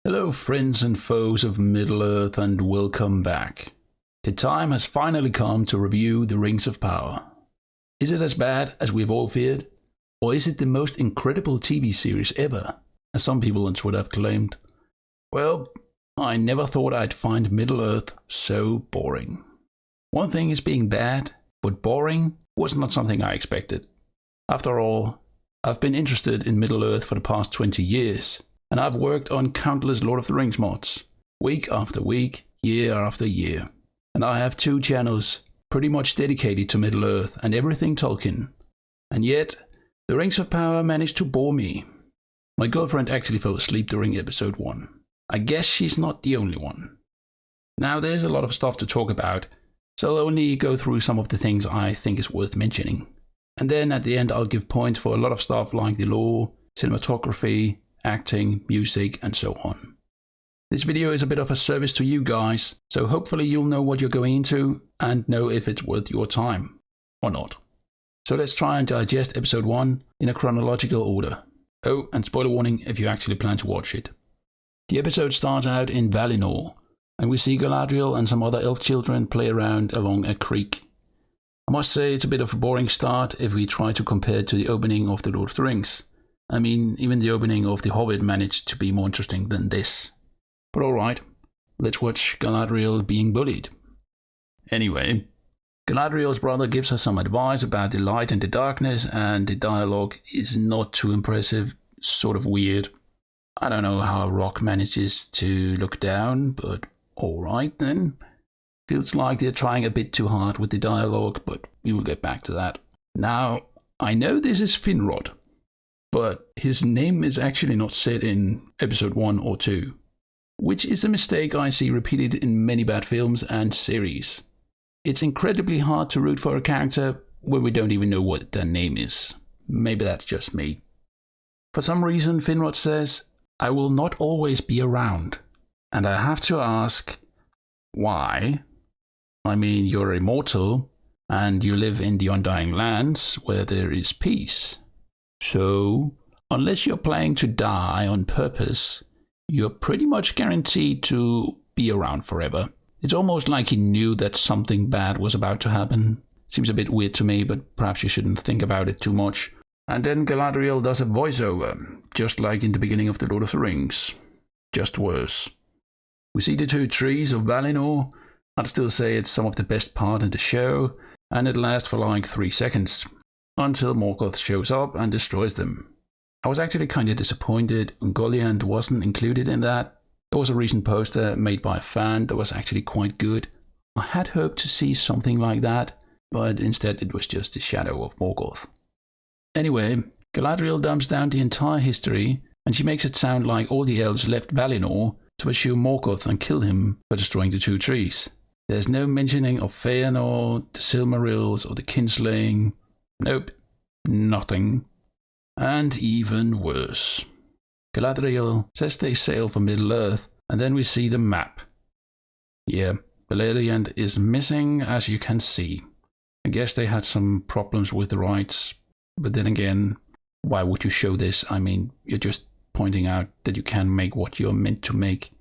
Hello friends and foes of Middle-earth, and welcome back. The time has finally come to review the Rings of Power. Is it as bad as we've all feared? Or is it the most incredible TV series ever, as some people on Twitter have claimed? Well, I never thought I'd find Middle-earth so boring. One thing is being bad, but boring was not something I expected. After all, I've been interested in Middle-earth for the past 20 years. And I've worked on countless Lord of the Rings mods, week after week, year after year. And I have 2 channels pretty much dedicated to Middle-earth and everything Tolkien. And yet, the Rings of Power managed to bore me. My girlfriend actually fell asleep during episode 1. I guess she's not the only one. Now there's a lot of stuff to talk about, so I'll only go through some of the things I think is worth mentioning. And then at the end I'll give points for a lot of stuff like the lore, cinematography, acting, music, and so on. This video is a bit of a service to you guys, so hopefully you'll know what you're going into and know if it's worth your time or not. So let's try and digest episode 1 in a chronological order. Oh, and spoiler warning if you actually plan to watch it. The episode starts out in Valinor, and we see Galadriel and some other elf children play around along a creek. I must say it's a bit of a boring start if we try to compare it to the opening of The Lord of the Rings. I mean, even the opening of The Hobbit managed to be more interesting than this. But alright, let's watch Galadriel being bullied. Anyway, Galadriel's brother gives her some advice about the light and the darkness, and the dialogue is not too impressive, sort of weird. I don't know how a rock manages to look down, but alright then. Feels like they're trying a bit too hard with the dialogue, but we will get back to that. Now, I know this is Finrod, but his name is actually not said in episode 1 or 2, which is a mistake I see repeated in many bad films and series. It's incredibly hard to root for a character when we don't even know what their name is. Maybe that's just me. For some reason, Finrod says, "I will not always be around." And I have to ask, why? I mean, you're immortal, and you live in the Undying Lands where there is peace. So, unless you're planning to die on purpose, you're pretty much guaranteed to be around forever. It's almost like he knew that something bad was about to happen. Seems a bit weird to me, but perhaps you shouldn't think about it too much. And then Galadriel does a voiceover, just like in the beginning of The Lord of the Rings. Just worse. We see the 2 trees of Valinor. I'd still say it's some of the best part in the show, and it lasts for like 3 seconds. Until Morgoth shows up and destroys them. I was actually kind of disappointed Ungoliant wasn't included in that. There was a recent poster made by a fan that was actually quite good. I had hoped to see something like that, but instead it was just the shadow of Morgoth. Anyway, Galadriel dumps down the entire history, and she makes it sound like all the elves left Valinor to pursue Morgoth and kill him for destroying the 2 trees. There's no mentioning of Feanor, the Silmarils, or the kinslaying. Nope, nothing. And even worse. Galadriel says they sail for Middle-earth, and then we see the map. Yeah, Beleriand is missing, as you can see. I guess they had some problems with the rights, but then again, why would you show this? I mean, you're just pointing out that you can make what you're meant to make.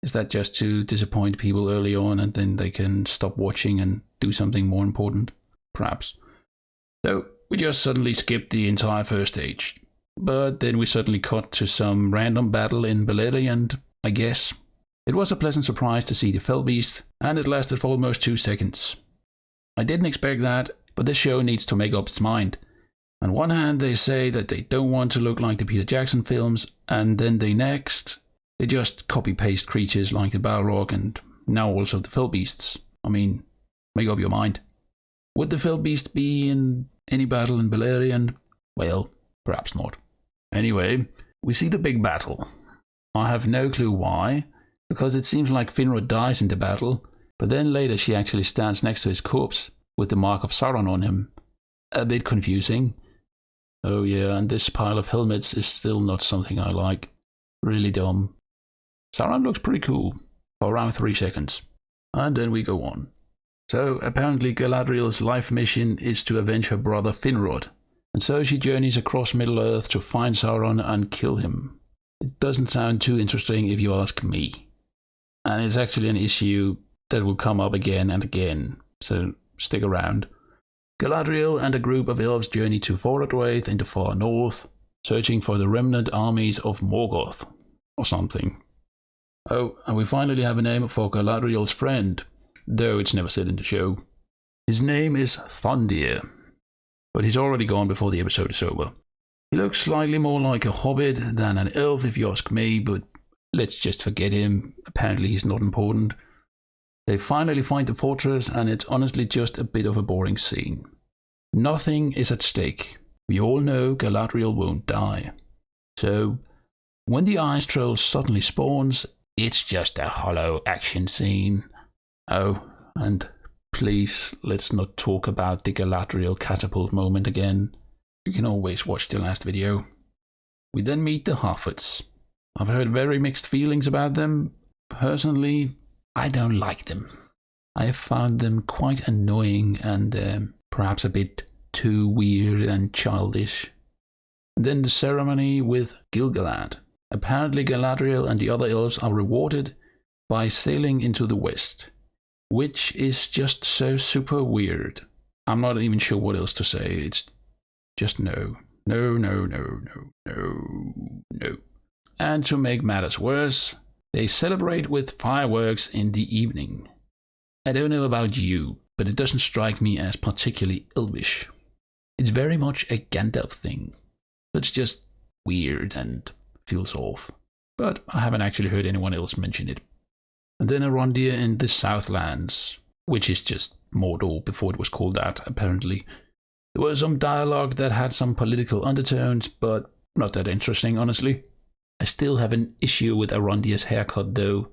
Is that just to disappoint people early on, and then they can stop watching and do something more important? Perhaps. So, we just suddenly skipped the entire first stage. But then we suddenly cut to some random battle in Beleriand, I guess. It was a pleasant surprise to see the fell beast, and it lasted for almost 2 seconds. I didn't expect that, but this show needs to make up its mind. On one hand, they say that they don't want to look like the Peter Jackson films, and then they just copy-paste creatures like the Balrog and now also the fell beasts. I mean, make up your mind. Would the fell beast be in any battle in Beleriand? Well, perhaps not. Anyway, we see the big battle. I have no clue why, because it seems like Finrod dies in the battle, but then later she actually stands next to his corpse with the mark of Sauron on him. A bit confusing. Oh yeah, and this pile of helmets is still not something I like. Really dumb. Sauron looks pretty cool for around 3 seconds. And then we go on. So, apparently Galadriel's life mission is to avenge her brother Finrod, and so she journeys across Middle-earth to find Sauron and kill him. It doesn't sound too interesting if you ask me. And it's actually an issue that will come up again and again, so stick around. Galadriel and a group of elves journey to Forodwaith in the far north, searching for the remnant armies of Morgoth, or something. Oh, and we finally have a name for Galadriel's friend, though it's never said in the show. His name is Thundir, but he's already gone before the episode is over. He looks slightly more like a hobbit than an elf if you ask me, but let's just forget him. Apparently he's not important. They finally find the fortress, and it's honestly just a bit of a boring scene. Nothing is at stake. We all know Galadriel won't die. So, when the ice troll suddenly spawns, it's just a hollow action scene. Oh, and please, let's not talk about the Galadriel catapult moment again. You can always watch the last video. We then meet the Harfoots. I've heard very mixed feelings about them. Personally, I don't like them. I have found them quite annoying and perhaps a bit too weird and childish. And then the ceremony with gil-galad. Apparently Galadriel and the other elves are rewarded by sailing into the west, which is just so super weird. I'm not even sure what else to say. It's just no. No, no, no, no, no, no. And to make matters worse, they celebrate with fireworks in the evening. I don't know about you, but it doesn't strike me as particularly elvish. It's very much a Gandalf thing. It's just weird and feels off. But I haven't actually heard anyone else mention it. And then Arondir in the Southlands, which is just Mordor before it was called that, apparently. There was some dialogue that had some political undertones, but not that interesting, honestly. I still have an issue with Arondir's haircut, though.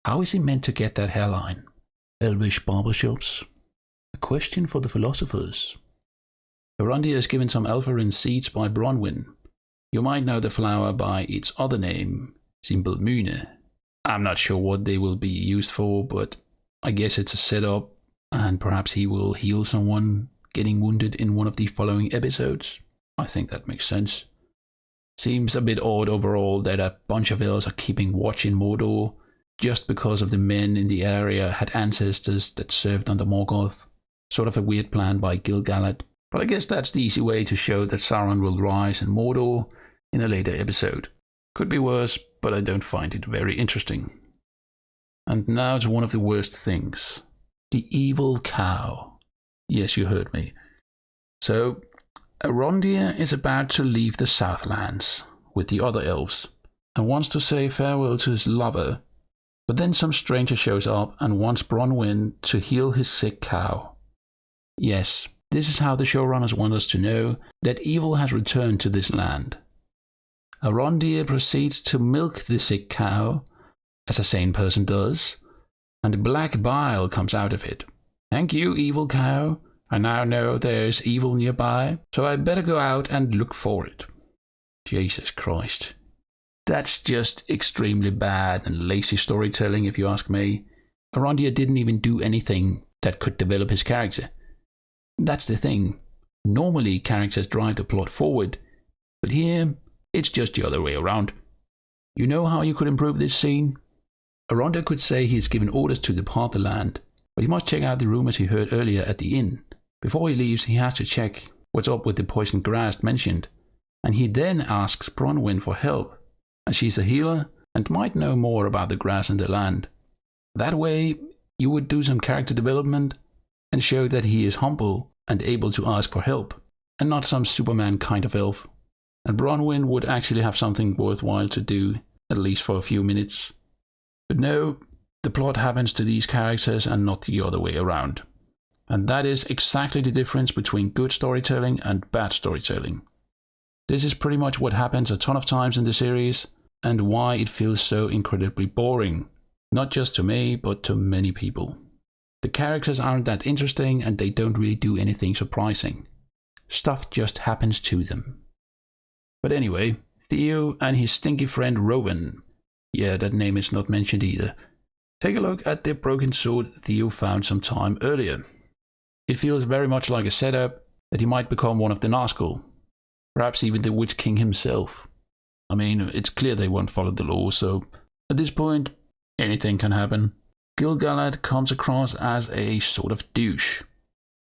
How is he meant to get that hairline? Elvish barbershops? A question for the philosophers. Arondir is given some Elfarin seeds by Bronwyn. You might know the flower by its other name, Zimbelmune. I'm not sure what they will be used for, but I guess it's a setup, and perhaps he will heal someone getting wounded in one of the following episodes. I think that makes sense. Seems a bit odd overall that a bunch of elves are keeping watch in Mordor just because of the men in the area had ancestors that served under Morgoth. Sort of a weird plan by gil-galad. But I guess that's the easy way to show that Sauron will rise in Mordor in a later episode. Could be worse, but I don't find it very interesting. And now to one of the worst things. The evil cow. Yes, you heard me. So, Arondir is about to leave the Southlands with the other elves and wants to say farewell to his lover, but then some stranger shows up and wants Bronwyn to heal his sick cow. Yes, this is how the showrunners want us to know that evil has returned to this land. Arondir proceeds to milk the sick cow, as a sane person does, and black bile comes out of it. Thank you, evil cow. I now know there's evil nearby, so I better go out and look for it. Jesus Christ. That's just extremely bad and lazy storytelling if you ask me. Arondir didn't even do anything that could develop his character. That's the thing. Normally characters drive the plot forward, but here it's just the other way around. You know how you could improve this scene? Arondir could say he's given orders to depart the land, but he must check out the rumors he heard earlier at the inn. Before he leaves, he has to check what's up with the poisoned grass mentioned, and he then asks Bronwyn for help, as she's a healer and might know more about the grass and the land. That way, you would do some character development and show that he is humble and able to ask for help, and not some Superman kind of elf. And Bronwyn would actually have something worthwhile to do, at least for a few minutes. But no, the plot happens to these characters and not the other way around. And that is exactly the difference between good storytelling and bad storytelling. This is pretty much what happens a ton of times in the series, and why it feels so incredibly boring. Not just to me, but to many people. The characters aren't that interesting and they don't really do anything surprising. Stuff just happens to them. But anyway, Theo and his stinky friend Rowan. Yeah, that name is not mentioned either. Take a look at the broken sword Theo found some time earlier. It feels very much like a setup that he might become one of the Nazgul. Perhaps even the Witch King himself. I mean, it's clear they won't follow the law, so at this point, anything can happen. Gil-galad comes across as a sort of douche,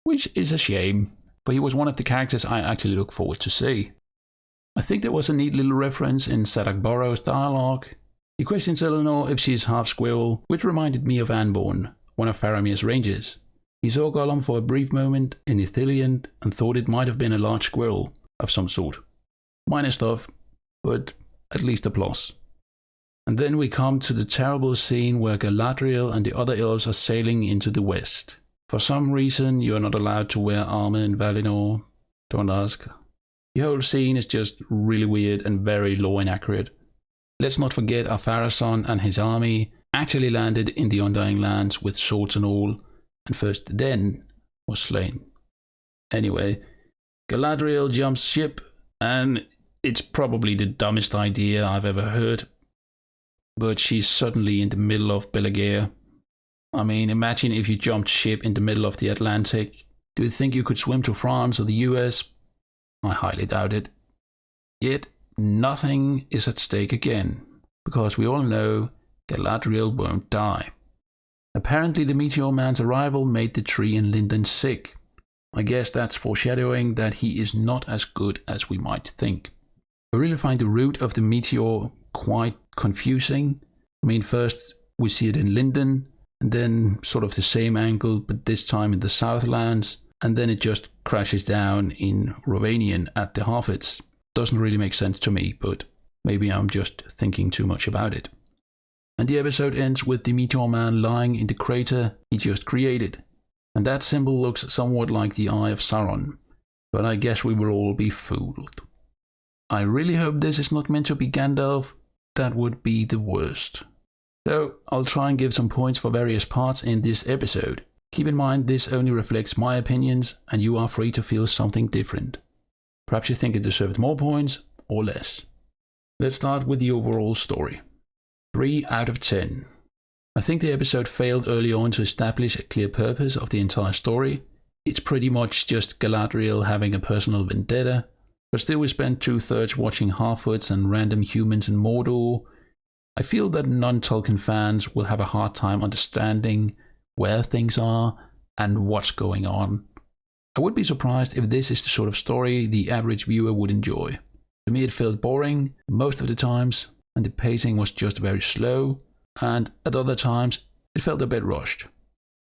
which is a shame, for he was one of the characters I actually look forward to see. I think there was a neat little reference in Sadak Burrow's dialogue. He questions Eleanor if she's half squirrel, which reminded me of Anborn, one of Faramir's rangers. He saw Gollum for a brief moment in Ithilien and thought it might have been a large squirrel of some sort. Minor stuff, but at least a plus. And then we come to the terrible scene where Galadriel and the other elves are sailing into the west. For some reason, you are not allowed to wear armor in Valinor. Don't ask. The whole scene is just really weird and very law inaccurate. Let's not forget Ar-Pharazôn and his army actually landed in the Undying Lands with swords and all, and first then was slain. Anyway, Galadriel jumps ship, and it's probably the dumbest idea I've ever heard, but she's suddenly in the middle of Belagere. I mean, imagine if you jumped ship in the middle of the Atlantic. Do you think you could swim to France or the US? I highly doubt it. Yet, nothing is at stake again, because we all know Galadriel won't die. Apparently the Meteor Man's arrival made the tree and linden sick. I guess that's foreshadowing that he is not as good as we might think. I really find the route of the meteor quite confusing. I mean, first we see it in Linden, and then sort of the same angle, but this time in the Southlands, and then it just crashes down in Rovanian at the Harfoots. Doesn't really make sense to me, but maybe I'm just thinking too much about it. And the episode ends with the Meteor Man lying in the crater he just created. And that symbol looks somewhat like the Eye of Sauron, but I guess we will all be fooled. I really hope this is not meant to be Gandalf. That would be the worst. So I'll try and give some points for various parts in this episode. Keep in mind this only reflects my opinions and you are free to feel something different. Perhaps you think it deserved more points or less. Let's start with the overall story. 3 out of 10. I think the episode failed early on to establish a clear purpose of the entire story. It's pretty much just Galadriel having a personal vendetta, but still we spent 2/3 watching Harfoots and random humans in Mordor. I feel that non-Tolkien fans will have a hard time understanding where things are and what's going on. I would be surprised if this is the sort of story the average viewer would enjoy. To me it felt boring most of the times, and the pacing was just very slow, and at other times it felt a bit rushed.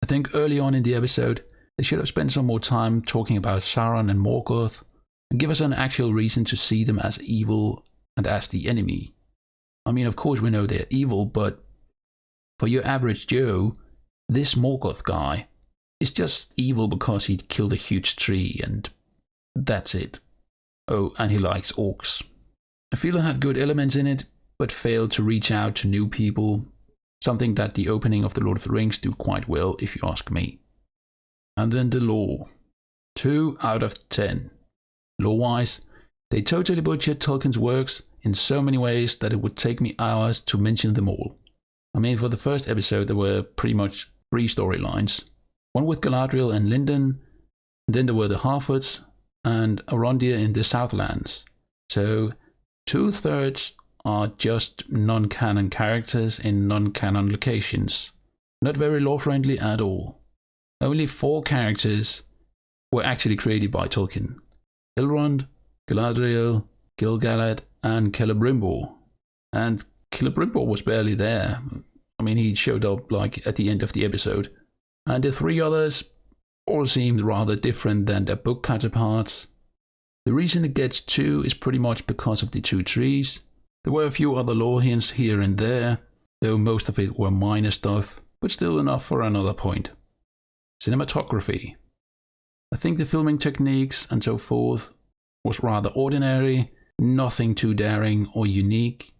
I think early on in the episode they should have spent some more time talking about Sauron and Morgoth, and give us an actual reason to see them as evil and as the enemy. I mean, of course we know they're evil, but for your average Joe, this Morgoth guy is just evil because he killed a huge tree and that's it. Oh, and he likes orcs. I feel it had good elements in it, but failed to reach out to new people, something that the opening of The Lord of the Rings do quite well if you ask me. And then the lore. 2 out of 10. Lore-wise, they totally butchered Tolkien's works in so many ways that it would take me hours to mention them all. I mean, for the first episode there were pretty much 3 storylines. One with Galadriel and Linden, and then there were the Harfoots and Arondir in the Southlands. So 2/3 are just non-canon characters in non-canon locations. Not very lore-friendly at all. Only 4 characters were actually created by Tolkien. Elrond, Galadriel, Gil-galad and Celebrimbor. And Celebrimbor was barely there. I mean, he showed up like at the end of the episode. And the 3 others all seemed rather different than their book counterparts. The reason it gets 2 is pretty much because of the 2 trees. There were a few other lore hints here and there, though most of it were minor stuff, but still enough for another point. Cinematography. I think the filming techniques and so forth was rather ordinary, nothing too daring or unique.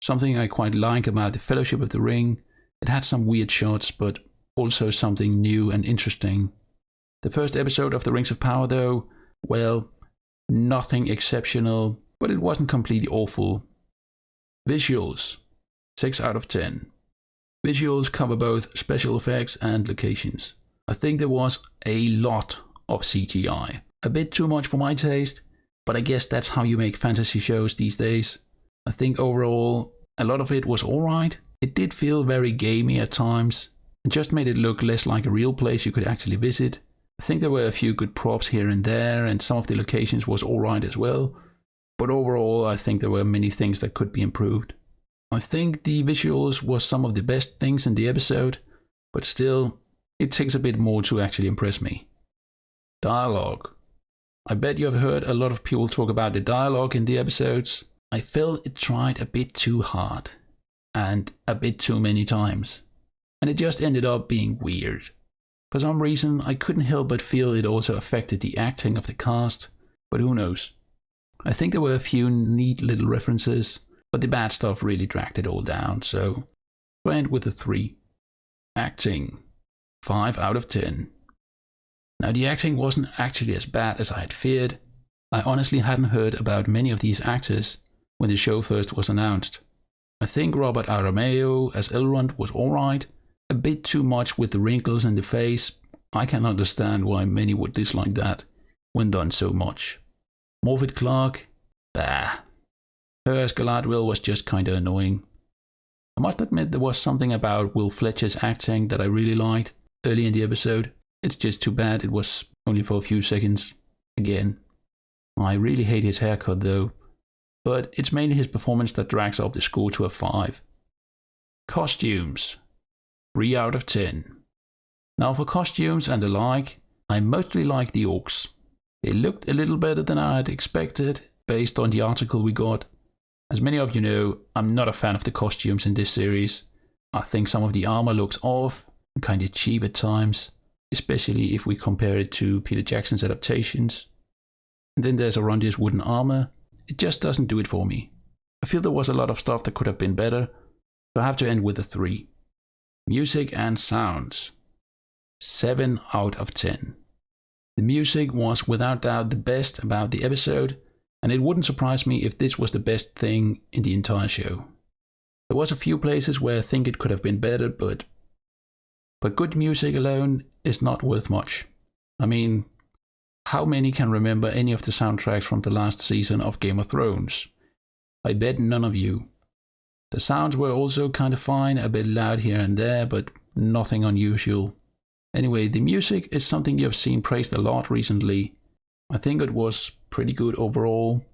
Something I quite like about the Fellowship of the Ring. It had some weird shots, but also something new and interesting. The first episode of The Rings of Power though, well, nothing exceptional, but it wasn't completely awful. Visuals. 6 out of 10. Visuals cover both special effects and locations. I think there was a lot of CGI. A bit too much for my taste, but I guess that's how you make fantasy shows these days. I think overall a lot of it was alright. It did feel very gamey at times, and just made it look less like a real place you could actually visit. I think there were a few good props here and there, and some of the locations was alright as well. But overall, I think there were many things that could be improved. I think the visuals was some of the best things in the episode, but still, it takes a bit more to actually impress me. Dialogue. I bet you have heard a lot of people talk about the dialogue in the episodes. I felt it tried a bit too hard, and a bit too many times, and it just ended up being weird. For some reason, I couldn't help but feel it also affected the acting of the cast, but who knows. I think there were a few neat little references, but the bad stuff really dragged it all down, so I end with a 3. Acting. 5 out of 10. Now the acting wasn't actually as bad as I had feared. I honestly hadn't heard about many of these actors when the show first was announced. I think Robert Aramayo as Elrond was alright, a bit too much with the wrinkles in the face. I can understand why many would dislike that when done so much. Morfydd Clark, bah. Her as Galadriel was just kinda annoying. I must admit there was something about Will Fletcher's acting that I really liked early in the episode. It's just too bad it was only for a few seconds again. I really hate his haircut though, but it's mainly his performance that drags up the score to a 5. Costumes. 3 out of 10. Now for costumes and the like, I mostly like the orcs. They looked a little better than I had expected based on the article we got. As many of you know, I'm not a fan of the costumes in this series. I think some of the armor looks off and kinda cheap at times, especially if we compare it to Peter Jackson's adaptations. And then there's Arondir's wooden armor. It just doesn't do it for me. I feel there was a lot of stuff that could have been better, so I have to end with a 3. Music and sounds. 7 out of 10. The music was without doubt the best about the episode, and it wouldn't surprise me if this was the best thing in the entire show. There was a few places where I think it could have been better, but good music alone is not worth much. I mean, how many can remember any of the soundtracks from the last season of Game of Thrones? I bet none of you. The sounds were also kind of fine, a bit loud here and there, but nothing unusual. Anyway, the music is something you have seen praised a lot recently. I think it was pretty good overall.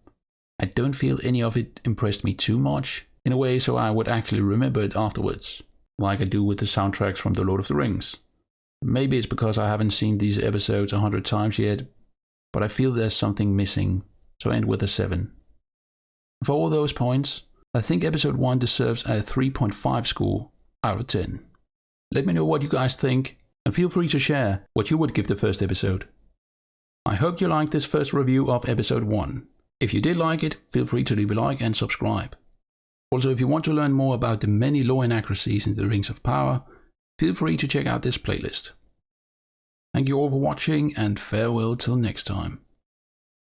I don't feel any of it impressed me too much, in a way so I would actually remember it afterwards, like I do with the soundtracks from The Lord of the Rings. Maybe it's because I haven't seen these episodes 100 times yet, but I feel there's something missing, so I end with a 7. For all those points, I think episode 1 deserves a 3.5 score out of 10. Let me know what you guys think, and feel free to share what you would give the first episode. I hope you liked this first review of episode 1. If you did like it, feel free to leave a like and subscribe. Also, if you want to learn more about the many lore inaccuracies in the Rings of Power, feel free to check out this playlist. Thank you all for watching, and farewell till next time.